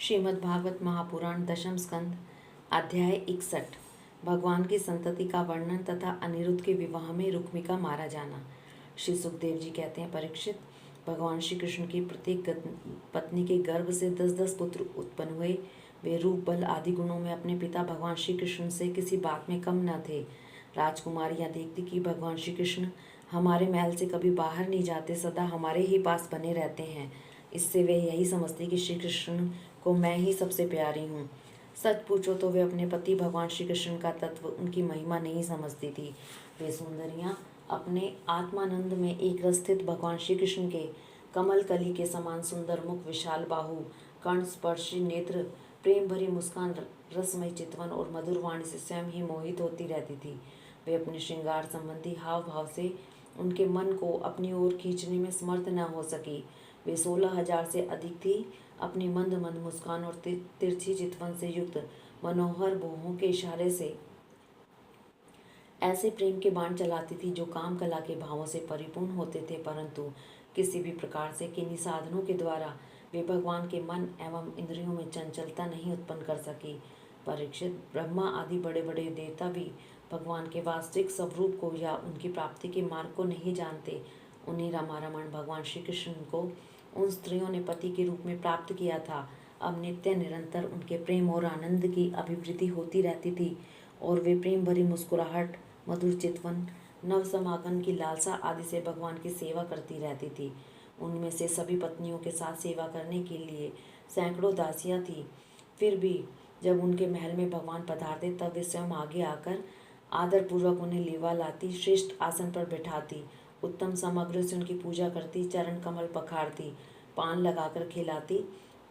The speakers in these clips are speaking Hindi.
श्रीमद् भागवत महापुराण दशम स्कंद अध्याय 61 भगवान की संतति का वर्णन तथा अनिरुद्ध के विवाह में रुक्मिका मारा जाना। श्री सुखदेव जी कहते हैं, परीक्षित, भगवान श्री कृष्ण की प्रत्येक पत्नी के गर्भ से 10-10 पुत्र उत्पन्न हुए। वे रूप, बल आदि गुणों में अपने पिता भगवान श्री कृष्ण से किसी बात में कम न थे। राजकुमारियाँ देखती कि भगवान श्री कृष्ण हमारे महल से कभी बाहर नहीं जाते, सदा हमारे ही पास बने रहते हैं। इससे वे यही समझती कि श्री कृष्ण को मैं ही सबसे प्यारी हूँ। सच पूछो तो वे अपने पति भगवान श्री कृष्ण का तत्व, उनकी महिमा नहीं समझती थी। वे सुंदरियाँ अपने आत्मानंद में एक रस स्थित भगवान श्री कृष्ण के कमल कली के समान सुंदर मुख, विशाल बाहु, कर्ण स्पर्शी नेत्र, प्रेम भरी मुस्कान, रसमय चितवन और मधुर वाणी से स्वयं ही मोहित होती रहती थी। वे अपने श्रृंगार संबंधी हाव भाव से उनके मन को अपनी ओर खींचने में समर्थ न हो सकी। वे 16,000 से अधिक थी। अपनी मंद मंद मुस्कान और तिरछी चितवन से युक्त मनोहर भौहों के इशारे से ऐसे प्रेम के बाण चलाती थी जो काम कला के भावों से परिपूर्ण होते थे, परंतु किसी भी प्रकार से किन्हीं साधनों के द्वारा वे भगवान के मन एवं इंद्रियों में चंचलता नहीं उत्पन्न कर सकी। परीक्षित, ब्रह्मा आदि बड़े बड़े देवता भी भगवान के वास्तविक स्वरूप को या उनकी प्राप्ति के मार्ग को नहीं जानते। उन्हीं रमारमण भगवान श्री कृष्ण को उन स्त्रियों ने पति के रूप में प्राप्त किया था। अब नित्य निरंतर उनके प्रेम और आनंद की अभिवृद्धि होती रहती थी और वे प्रेम भरी मुस्कुराहट, मधुर चितवन, नव समागम की लालसा आदि से भगवान की सेवा करती रहती थी। उनमें से सभी पत्नियों के साथ सेवा करने के लिए सैकड़ों दासियां थीं। फिर भी जब उनके महल में भगवान पधारते तब वे स्वयं आगे आकर आदरपूर्वक उन्हें लेवा लाती, श्रेष्ठ आसन पर बैठाती, उत्तम सामग्री से उनकी पूजा करती, चरण कमल पखारती, पान लगाकर खिलाती,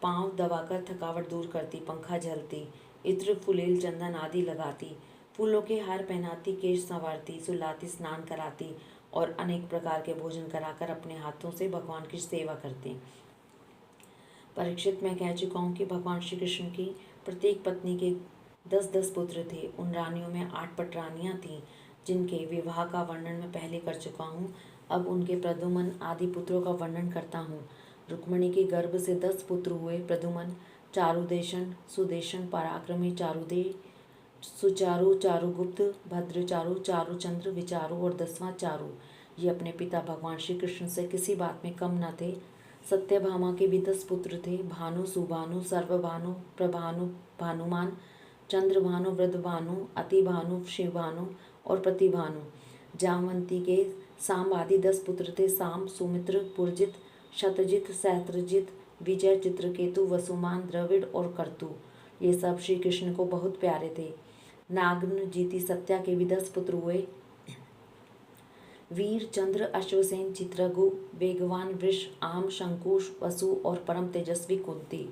पांव दबाकर थकावट दूर करती, पंखा झलती, इत्र, फुलेल, चंदन आदि लगाती, फूलों के हार पहनाती, केश संवारती, सुलाती, स्नान कराती और अनेक प्रकार के भोजन कराकर अपने हाथों से भगवान की सेवा करती। परीक्षित, मैं कह चुका हूँ कि भगवान श्री कृष्ण की प्रत्येक पत्नी के 10-10 पुत्र थे। उन रानियों में 8 पटरानियाँ थीं जिनके विवाह का वर्णन मैं पहले कर चुका हूँ। अब उनके प्रद्युम्न आदि पुत्रों का वर्णन करता हूँ। रुक्मिणी के गर्भ से 10 पुत्र हुए। प्रद्युम्न, चारुदेशन, सुदेशन, पराक्रमी, चारुदे, सुचारु, चारुगुप्त, भद्रचारु, चारुचंद्र, विचारु और 10वां चारु। ये अपने पिता भगवान श्री कृष्ण से किसी बात में कम न थे। सत्यभामा के भी 10 पुत्र थे। भानु, सुभानु, सर्वभानु, प्रभानु, भानुमान, चंद्रभानु, वृद्धभानु, अतिभानु, शिवभानु और प्रतिभानु। जामवंती के साम आदि 10 पुत्र थे। साम, सुमित्र, पुरजित, शतजित, सहस्त्रजित, विजय, चित्रकेतु, वसुमान, द्रविड़ और कर्तु। ये सब श्री कृष्ण को बहुत प्यारे थे। नाग्न, जीति, सत्या के भी 10 पुत्र हुए। वीर, चंद्र, अश्वसेन, चित्रगु, वेगवान, वृष, आम, शंकुश, वसु और परम तेजस्वी कुंती।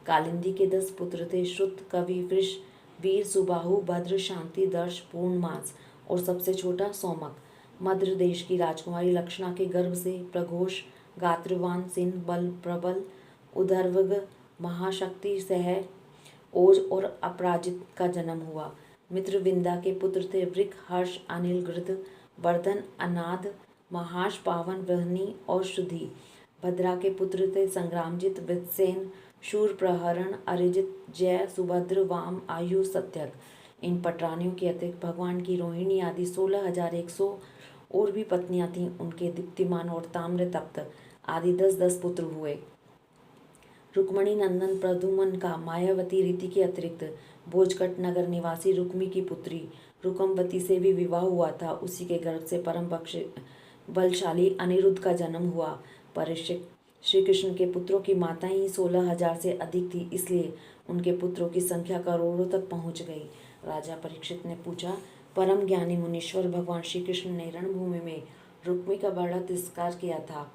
कालिंदी के 10 पुत्र थे। श्रुत, कवि, वृष, वीर, सुबाहु, भद्र, शांति, दर्श, पूर्णमास और सबसे छोटा सोमक। मध्य देश की राजकुमारी लक्षणा के गर्भ से प्रघोष, गात्रवान, सिंह, बल, प्रबल, उदर्वग, महाशक्ति, सह, ओज और अपराजित का जन्म हुआ। मित्रविंदा के पुत्र थे वृक, हर्ष, अनिल, गृध, वर्धन, अनाद, महाश, पावन, वहनी और शुद्धि। भद्रा के पुत्र थे संग्रामजित, वृत्सेन, शूर, प्रहरण, अरिजित, जय, सुभद्र, वाम, आयु, सत्यक। इन पटरानियों के अतिरिक्त भगवान की रोहिणी आदि 16,100 और भी पत्नियां थीं। उनके दीप्तिमान और ताम्र तप्त आदि 10-10 पुत्र हुए। रुक्मिणी नंदन प्रद्युम्न का मायावती रीति के अतिरिक्त भोजकट नगर निवासी रुक्मी की पुत्री रुकमवती से भी विवाह हुआ था। उसी के गर्भ से परम बलशाली अनिरुद्ध का जन्म हुआ। परीक्षित, श्री कृष्ण के पुत्रों की माताएं ही 16,000 से अधिक थी, इसलिए उनके पुत्रों की संख्या करोड़ों तक पहुंच गई। राजा परीक्षित ने पूछा, परम ज्ञानी मुनीश्वर भगवान श्री कृष्ण ने रणभूमि में रुक्मी का बड़ा तिरस्कार किया था,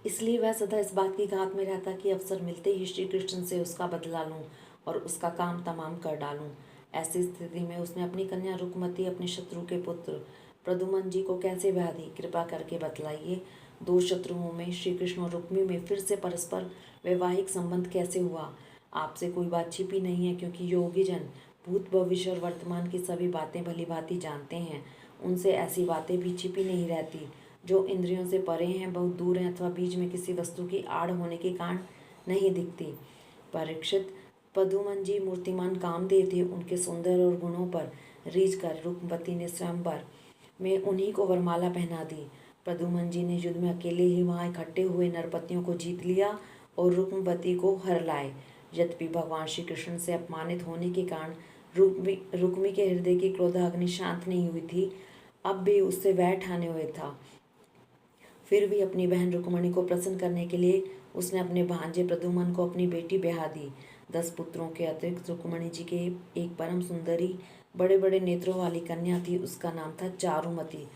इसलिए वह सदा इस बात की घात में रहता कि अवसर मिलते ही श्री कृष्ण से उसका बदला लूं और उसका काम तमाम कर डालूं। ऐसी स्थिति में उसने अपनी कन्या रुकमती अपने शत्रु के पुत्र प्रद्युम्न जी को कैसे ब्याह दी, कृपा करके बतलाइए। 2 शत्रुओं में श्री कृष्ण और रुक्मी में फिर से परस्पर वैवाहिक संबंध कैसे हुआ? आपसे कोई बात छिपी नहीं है, क्योंकि योगी जन भूत, भविष्य और वर्तमान की सभी बातें भली भांति जानते हैं। उनसे ऐसी बातें भी छिपी नहीं रहती जो इंद्रियों से परे हैं, बहुत दूर हैं अथवा बीच में किसी वस्तु की आड़ होने के कारण नहीं दिखती। परीक्षित, पदुमन जी मूर्तिमान कामदेव थे। उनके सुंदर और गुणों पर रीझ कर रुक्मवती ने स्वयंवर में उन्हीं को वरमाला पहना दी। पदुमन जी ने युद्ध में अकेले ही वहां इकट्ठे हुए नरपतियों को जीत लिया और रुक्मवती को हर लाए। यद्यपि भगवान श्री कृष्ण से अपमानित होने के कारण रुक्मी के हृदय की क्रोधाग्नि शांत नहीं हुई थी, अब भी उससे वैर ठाने हुए था। फिर भी अपनी बहन रुक्मणी को प्रसन्न करने के लिए उसने अपने भांजे प्रद्युम्न को अपनी बेटी ब्याह दी। 10 पुत्रों के अतिरिक्त रुक्मणी जी के एक परम सुंदरी बड़े बड़े नेत्रों वाली कन्या थी। उसका नाम था चारुमती।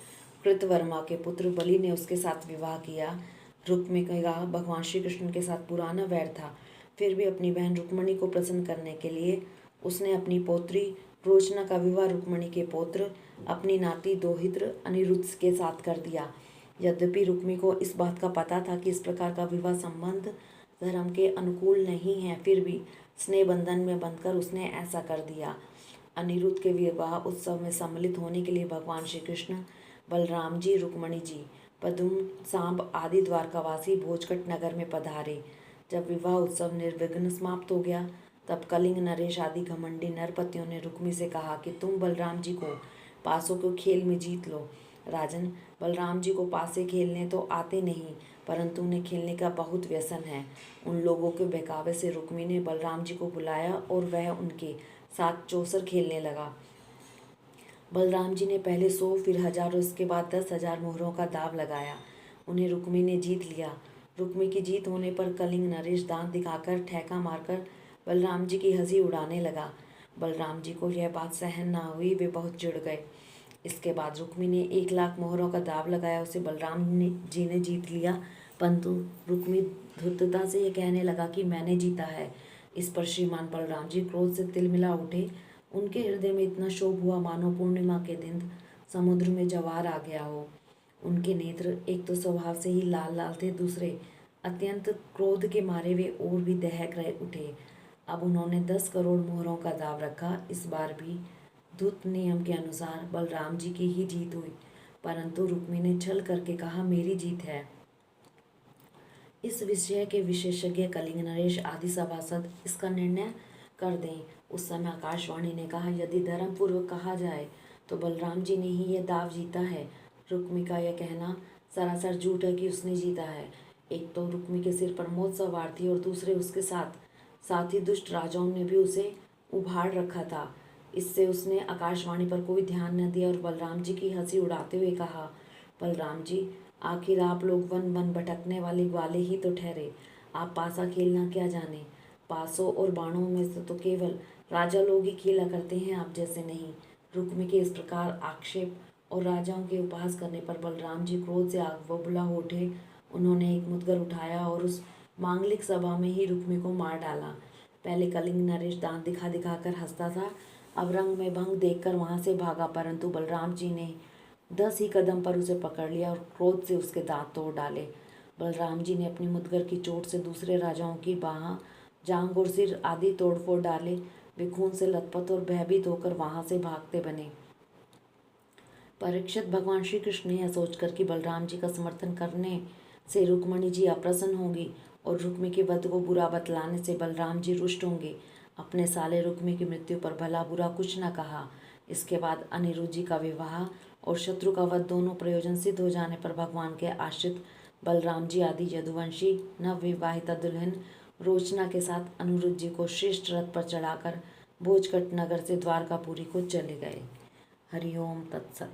कृतवर्मा के पुत्र बलि ने उसके साथ विवाह किया। रुक्मी का भगवान श्री कृष्ण के साथ पुराना वैर था, फिर भी अपनी बहन रुक्मणी को प्रसन्न करने के लिए उसने अपनी पौत्री रोचना का विवाह रुक्मणी के पौत्र अपनी नाती दोहित्र अनिरुद्ध के साथ कर दिया। यद्यपि रुक्मी को इस बात का पता था कि इस प्रकार का विवाह संबंध धर्म के अनुकूल नहीं है, फिर भी स्नेह बंधन में बंधकर उसने ऐसा कर दिया। अनिरुद्ध के विवाह उत्सव में सम्मिलित होने के लिए भगवान श्री कृष्ण, बलराम जी, रुक्मणी जी, पद्म, सांब आदि द्वारकावासी भोजकट नगर में पधारे। जब विवाह उत्सव निर्विघ्न समाप्त हो गया, तब कलिंग, नरेश आदि घमंडी नरपतियों ने रुक्मी से कहा कि तुम बलराम जी को पासों को खेल में जीत लो। राजन, बलराम जी को पासे खेलने तो आते नहीं, परंतु उन्हें खेलने का बहुत व्यसन है। उन लोगों के बहकावे से रुक्मी ने बलराम जी को बुलाया और वह उनके साथ चौसर खेलने लगा। बलराम जी ने पहले 100, फिर 1000 और इसके बाद 10,000 मोहरों का दाव लगाया। उन्हें रुक्मी ने जीत लिया। रुक्मी की जीत होने पर कलिंग नरेश दांत दिखाकर ठेका मारकर बलराम जी की हंसी उड़ाने लगा। बलराम जी को यह बात सहन ना हुई, वे बहुत चिढ़ गए। इसके बाद रुक्मी ने 1,00,000 मोहरों का दाव लगाया। उसे बलराम जी ने जीत लिया, परंतु रुक्मी धूर्तता से यह कहने लगा कि मैंने जीता है। इस पर श्रीमान बलराम जी क्रोध से तिलमिला उठे। उनके हृदय में इतना शोभ हुआ मानो पूर्णिमा के दिन समुद्र में जवार आ गया हो। उनके नेत्र एक तो स्वभाव से ही लाल लाल थे, दूसरे अत्यंत क्रोध के मारे वे और भी दहक रहे उठे। अब उन्होंने 10 करोड़ मोहरों का दाव रखा। इस बार भी धूत नियम के अनुसार बलराम जी की ही जीत हुई, परंतु रुक्मी ने छल करके कहा मेरी जीत है। इस विषय के विशेषज्ञ कलिंग, नरेश आदि सभासद इसका निर्णय कर दें। उस समय आकाशवाणी ने कहा, यदि धर्मपूर्वक कहा जाए तो बलराम जी ने ही यह दाव जीता है। रुक्मी का यह कहना सरासर झूठ है कि उसने जीता है। एक तो रुक्मी के सिर पर मौत सवार थी और दूसरे उसके साथ ही दुष्ट राजाओं ने भी उसे उभाड़ रखा था। इससे उसने आकाशवाणी पर कोई ध्यान न दिया और बलराम जी की हंसी उड़ाते हुए कहा, बलराम जी, आखिर आप लोग वन वन भटकने वाले ग्वाले ही तो ठहरे। आप पासा खेलना क्या जाने। पासों और बाणों में से तो केवल राजा लोग ही खेला करते हैं, आप जैसे नहीं। रुक्मी के इस प्रकार आक्षेप और राजाओं के उपहास करने पर बलराम जी क्रोध से आग बबूला हो उठे। उन्होंने एक मुद्गर उठाया और उस मांगलिक सभा में ही रुक्मी को मार डाला। पहले कलिंग नरेश दांत दिखा दिखाकर हंसता था, अब रंग में भंग देखकर वहां से भागा, परंतु बलराम जी ने 10 ही कदम पर उसे पकड़ लिया और क्रोध से उसके दांत तोड़ डाले। बलराम जी ने अपनी मुद्गर की चोट से दूसरे राजाओं की बाह, जांघ और सिर आदि तोड़फोड़ डाले। वे खून से लथपथ और भयभीत होकर वहां से भागते बने। परीक्षित, भगवान श्री कृष्ण ने यह सोचकर कि बलराम जी का समर्थन करने से रुक्मणी जी अप्रसन्न होंगी और रुक्मी के वध को बुरा बतलाने से बलराम जी रुष्ट होंगे, अपने साले रुक्मी की मृत्यु पर भला बुरा कुछ न कहा। इसके बाद अनिरुद्ध जी का विवाह और शत्रु का वध दोनों प्रयोजन सिद्ध हो जाने पर भगवान के आश्रित बलराम जी आदि यदुवंशी नवविवाहिता दुल्हन रोचना के साथ अनिरुद्ध जी को श्रेष्ठ रथ पर चढ़ाकर भोजकट नगर से द्वारकापुरी को चले गए। हरिओम तत्सत।